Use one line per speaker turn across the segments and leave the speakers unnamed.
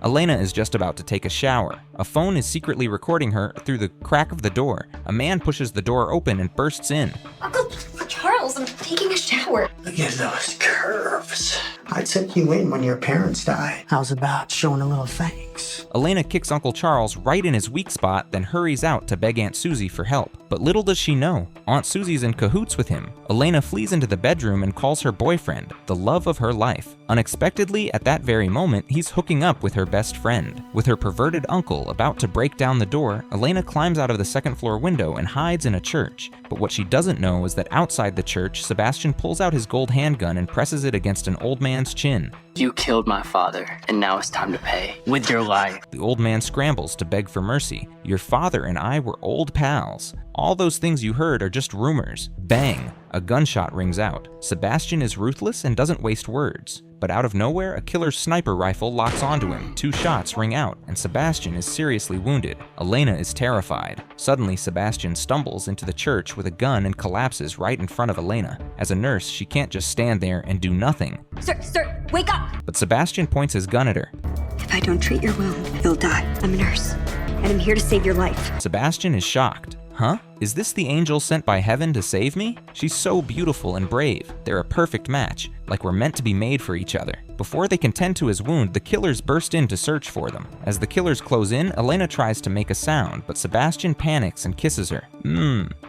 Elena is just about to take a shower. A phone is secretly recording her through the crack of the door. A man pushes the door open and bursts in.
Uncle Charles, I'm taking a shower.
Look at those curves. I took you in when your parents died. How's about showing a little thanks?
Elena kicks Uncle Charles right in his weak spot, then hurries out to beg Aunt Susie for help. But little does she know, Aunt Susie's in cahoots with him. Elena flees into the bedroom and calls her boyfriend, the love of her life. Unexpectedly, at that very moment, he's hooking up with her best friend. With her perverted uncle about to break down the door, Elena climbs out of the second-floor window and hides in a church. But what she doesn't know is that outside the church, Sebastian pulls out his gold handgun and presses it against an old man's chin.
You killed my father, and now it's time to pay with your life.
The old man scrambles to beg for mercy. Your father and I were old pals. All those things you heard are just rumors. Bang! A gunshot rings out. Sebastian is ruthless and doesn't waste words. But out of nowhere, a killer's sniper rifle locks onto him. 2 shots ring out, and Sebastian is seriously wounded. Elena is terrified. Suddenly, Sebastian stumbles into the church with a gun and collapses right in front of Elena. As a nurse, she can't just stand there and do nothing.
Sir, wake up!
But Sebastian points his gun at her.
If I don't treat your wound, you'll die. I'm a nurse, and I'm here to save your life.
Sebastian is shocked. Huh? Is this the angel sent by heaven to save me? She's so beautiful and brave. They're a perfect match, like we're meant to be made for each other. Before they can tend to his wound, the killers burst in to search for them. As the killers close in, Elena tries to make a sound, but Sebastian panics and kisses her.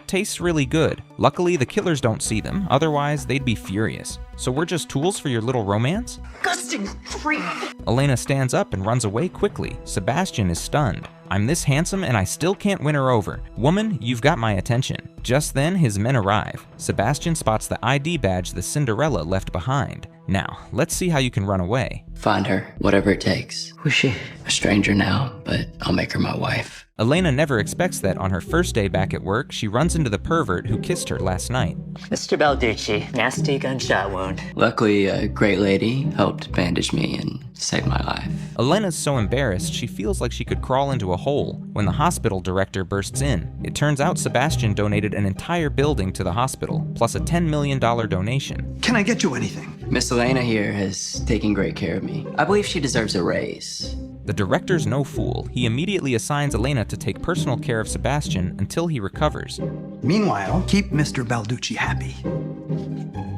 Tastes really good. Luckily, the killers don't see them, otherwise they'd be furious. So we're just tools for your little romance?
Disgusting freak!
Elena stands up and runs away quickly. Sebastian is stunned. I'm this handsome and I still can't win her over. Woman, you've got my attention. Just then, his men arrive. Sebastian spots the ID badge the Cinderella left behind. Now, let's see how you can run away.
Find her, whatever it takes.
Who's she?
A stranger now, but I'll make her my wife.
Elena never expects that on her first day back at work, she runs into the pervert who kissed her last night.
Mr. Balducci, nasty gunshot wound.
Luckily, a great lady helped bandage me and save my life.
Elena's so embarrassed she feels like she could crawl into a hole when the hospital director bursts in. It turns out Sebastian donated an entire building to the hospital, plus a $10 million donation.
Can I get you anything?
Miss Elena here has taken great care of me. I believe she deserves a raise.
The director's no fool. He immediately assigns Elena to take personal care of Sebastian until he recovers.
Meanwhile, keep Mr. Balducci happy.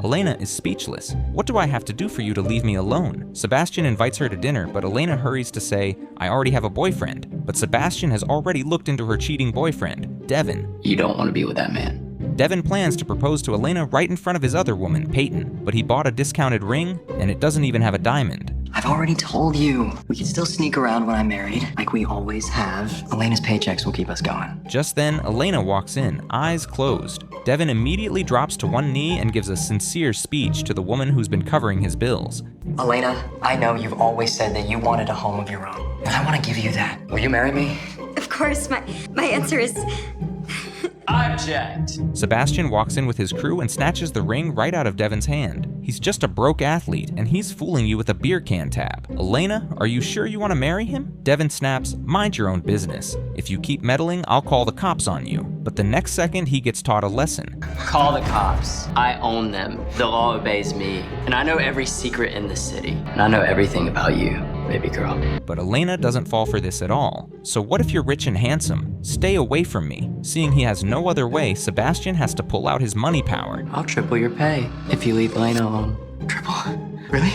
Elena is speechless. What do I have to do for you to leave me alone? Sebastian invites her to dinner, but Elena hurries to say, I already have a boyfriend. But Sebastian has already looked into her cheating boyfriend, Devin.
You don't want to be with that man.
Devin plans to propose to Elena right in front of his other woman, Peyton, but he bought a discounted ring, and it doesn't even have a diamond.
I've already told you. We can still sneak around when I'm married, like we always have. Elena's paychecks will keep us going.
Just then, Elena walks in, eyes closed. Devin immediately drops to one knee and gives a sincere speech to the woman who's been covering his bills.
Elena, I know you've always said that you wanted a home of your own, and I want to give you that. Will you marry me?
Of course, my answer is...
Object.
Sebastian walks in with his crew and snatches the ring right out of Devin's hand. He's just a broke athlete, and he's fooling you with a beer can tab. Elena, are you sure you want to marry him? Devin snaps, mind your own business. If you keep meddling, I'll call the cops on you. But the next second, he gets taught a lesson.
Call the cops. I own them. The law obeys me. And I know every secret in this city. And I know everything about you, baby girl.
But Elena doesn't fall for this at all. So what if you're rich and handsome? Stay away from me. Seeing he has no other way, Sebastian has to pull out his money power.
I'll triple your pay if you leave Elena alone.
Triple? Really?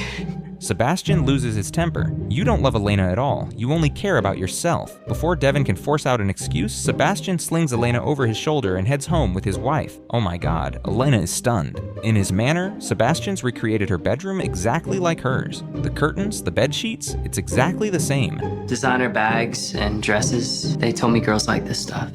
Sebastian loses his temper. You don't love Elena at all. You only care about yourself. Before Devin can force out an excuse, Sebastian slings Elena over his shoulder and heads home with his wife. Oh my god, Elena is stunned. In his manner, Sebastian's recreated her bedroom exactly like hers. The curtains, the bed sheets, it's exactly the same.
Designer bags and dresses, they told me girls like this stuff.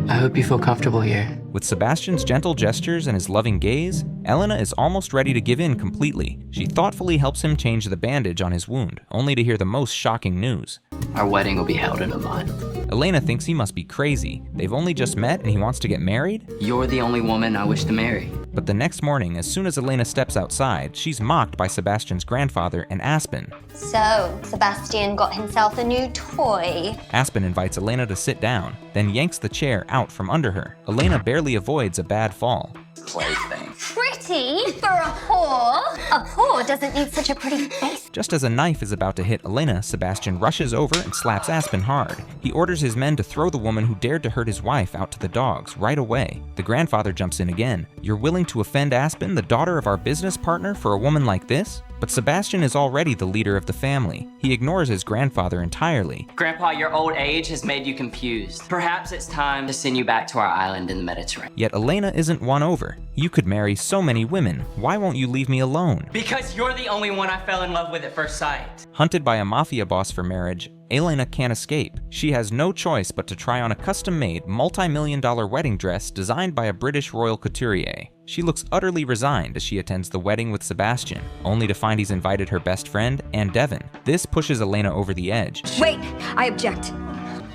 I hope you feel comfortable here.
With Sebastian's gentle gestures and his loving gaze, Elena is almost ready to give in completely. She thoughtfully helps him change the bandage on his wound, only to hear the most shocking news.
Our wedding will be held in a month.
Elena thinks he must be crazy. They've only just met and he wants to get married?
You're the only woman I wish to marry.
But the next morning, as soon as Elena steps outside, she's mocked by Sebastian's grandfather and Aspen.
So, Sebastian got himself a new toy.
Aspen invites Elena to sit down, then yanks the chair out from under her. Elena barely avoids a bad fall.
Plaything.
Pretty pretty for a whore. A whore doesn't need such a pretty face.
Just as a knife is about to hit Elena, Sebastian rushes over and slaps Aspen hard. He orders his men to throw the woman who dared to hurt his wife out to the dogs right away. The grandfather jumps in again. You're willing to offend Aspen, the daughter of our business partner, for a woman like this? But Sebastian is already the leader of the family. He ignores his grandfather entirely.
Grandpa, your old age has made you confused. Perhaps it's time to send you back to our island in the Mediterranean.
Yet Elena isn't won over. You could marry so many women. Why won't you leave me alone?
Because you're the only one I fell in love with at first sight.
Hunted by a mafia boss for marriage, Elena can't escape. She has no choice but to try on a custom-made, multi-million-dollar wedding dress designed by a British royal couturier. She looks utterly resigned as she attends the wedding with Sebastian, only to find he's invited her best friend and Devin. This pushes Elena over the edge.
Wait, I object.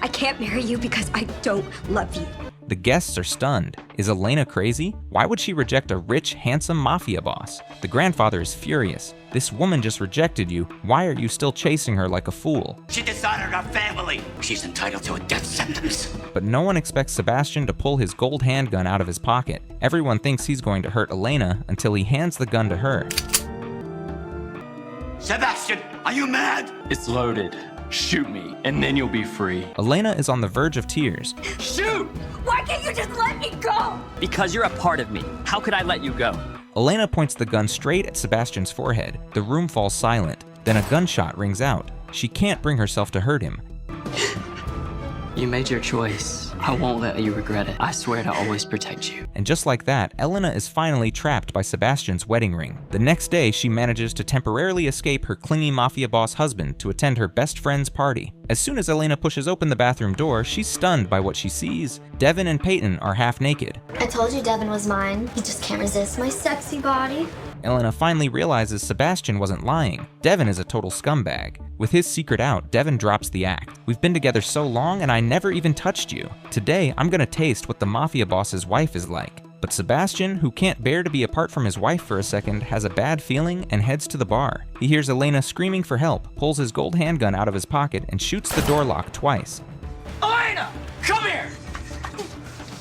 I can't marry you because I don't love you.
The guests are stunned. Is Elena crazy? Why would she reject a rich, handsome mafia boss? The grandfather is furious. This woman just rejected you. Why are you still chasing her like a fool?
She dishonored our family. She's entitled to a death sentence.
But no one expects Sebastian to pull his gold handgun out of his pocket. Everyone thinks he's going to hurt Elena until he hands the gun to her.
Sebastian, are you mad?
It's loaded. Shoot me, and then you'll be free.
Elena is on the verge of tears.
Shoot!
Why can't you just let me go?
Because you're a part of me. How could I let you go?
Elena points the gun straight at Sebastian's forehead. The room falls silent. Then a gunshot rings out. She can't bring herself to hurt him.
You made your choice. I won't let you regret it. I swear to always protect you.
And just like that, Elena is finally trapped by Sebastian's wedding ring. The next day, she manages to temporarily escape her clingy mafia boss husband to attend her best friend's party. As soon as Elena pushes open the bathroom door, she's stunned by what she sees. Devin and Peyton are half naked.
I told you Devin was mine. You just can't resist my sexy body.
Elena finally realizes Sebastian wasn't lying. Devin is a total scumbag. With his secret out, Devin drops the act. We've been together so long and I never even touched you. Today, I'm gonna taste what the mafia boss's wife is like. But Sebastian, who can't bear to be apart from his wife for a second, has a bad feeling and heads to the bar. He hears Elena screaming for help, pulls his gold handgun out of his pocket, and shoots the door lock twice.
Elena, come here!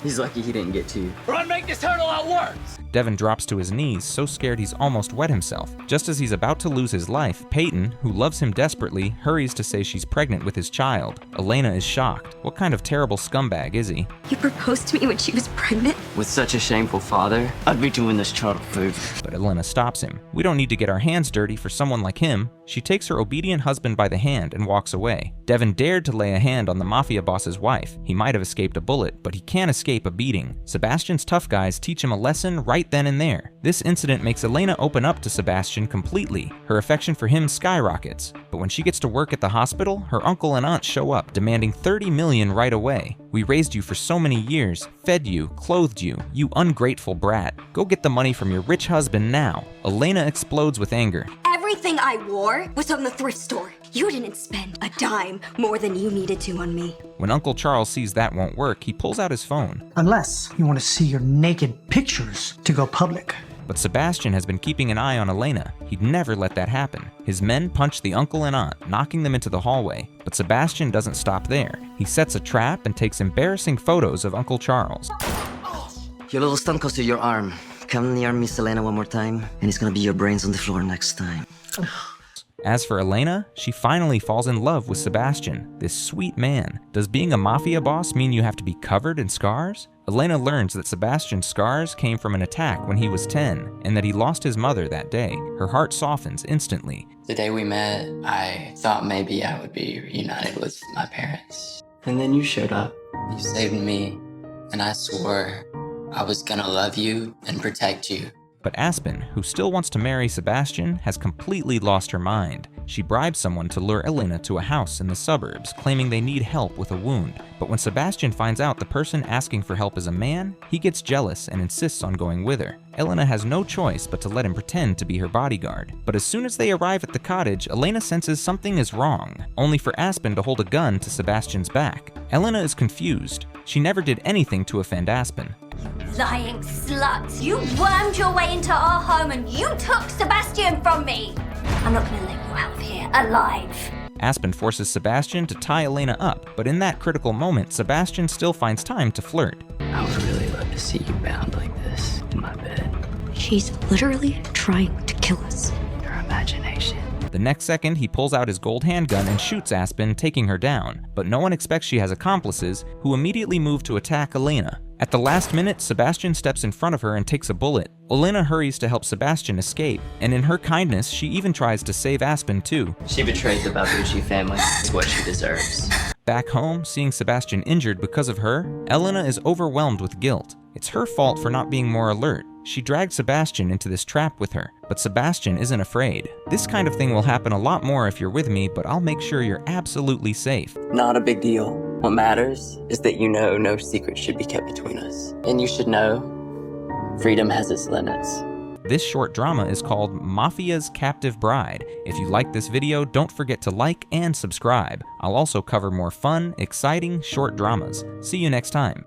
He's lucky he didn't get to you.
Run, make this hurt a lot worse!
Devin drops to his knees, so scared he's almost wet himself. Just as he's about to lose his life, Peyton, who loves him desperately, hurries to say she's pregnant with his child. Elena is shocked. What kind of terrible scumbag is he?
You proposed to me when she was pregnant?
With such a shameful father, I'd be doing this child a favor.
But Elena stops him. We don't need to get our hands dirty for someone like him. She takes her obedient husband by the hand and walks away. Devin dared to lay a hand on the mafia boss's wife. He might have escaped a bullet, but he can't escape a beating. Sebastian's tough guys teach him a lesson right then and there. This incident makes Elena open up to Sebastian completely. Her affection for him skyrockets. But when she gets to work at the hospital, her uncle and aunt show up, demanding $30 million right away. We raised you for so many years, fed you, clothed you, you ungrateful brat. Go get the money from your rich husband now. Elena explodes with anger.
Everything I wore was from the thrift store. You didn't spend a dime more than you needed to on me.
When Uncle Charles sees that won't work, he pulls out his phone.
Unless you want to see your naked pictures to go public.
But Sebastian has been keeping an eye on Elena. He'd never let that happen. His men punch the uncle and aunt, knocking them into the hallway. But Sebastian doesn't stop there. He sets a trap and takes embarrassing photos of Uncle Charles.
Your little stunt cost you your arm. Come near Miss Elena one more time, and it's gonna be your brains on the floor next time.
As for Elena, she finally falls in love with Sebastian, this sweet man. Does being a mafia boss mean you have to be covered in scars? Elena learns that Sebastian's scars came from an attack when he was 10, and that he lost his mother that day. Her heart softens instantly.
The day we met, I thought maybe I would be reunited with my parents. And then you showed up. You saved me, and I swore I was gonna love you and protect you.
But Aspen, who still wants to marry Sebastian, has completely lost her mind. She bribes someone to lure Elena to a house in the suburbs, claiming they need help with a wound. But when Sebastian finds out the person asking for help is a man, he gets jealous and insists on going with her. Elena has no choice but to let him pretend to be her bodyguard. But as soon as they arrive at the cottage, Elena senses something is wrong, only for Aspen to hold a gun to Sebastian's back. Elena is confused. She never did anything to offend Aspen.
Lying slut. You wormed your way into our home and you took Sebastian from me. I'm not gonna let you out of here alive.
Aspen forces Sebastian to tie Elena up, but in that critical moment, Sebastian still finds time to flirt.
I would really love to see you bound like this in my bed.
She's literally trying to kill us.
Your imagination.
The next second, he pulls out his gold handgun and shoots Aspen, taking her down. But no one expects she has accomplices, who immediately move to attack Elena. At the last minute, Sebastian steps in front of her and takes a bullet. Elena hurries to help Sebastian escape, and in her kindness, she even tries to save Aspen too.
She betrayed the Babucci family. It's what she deserves.
Back home, seeing Sebastian injured because of her, Elena is overwhelmed with guilt. It's her fault for not being more alert. She dragged Sebastian into this trap with her, but Sebastian isn't afraid. This kind of thing will happen a lot more if you're with me, but I'll make sure you're absolutely safe.
Not a big deal. What matters is that you know no secret should be kept between us. And you should know, freedom has its limits.
This short drama is called Mafia's Captive Bride. If you like this video, don't forget to like and subscribe. I'll also cover more fun, exciting, short dramas. See you next time.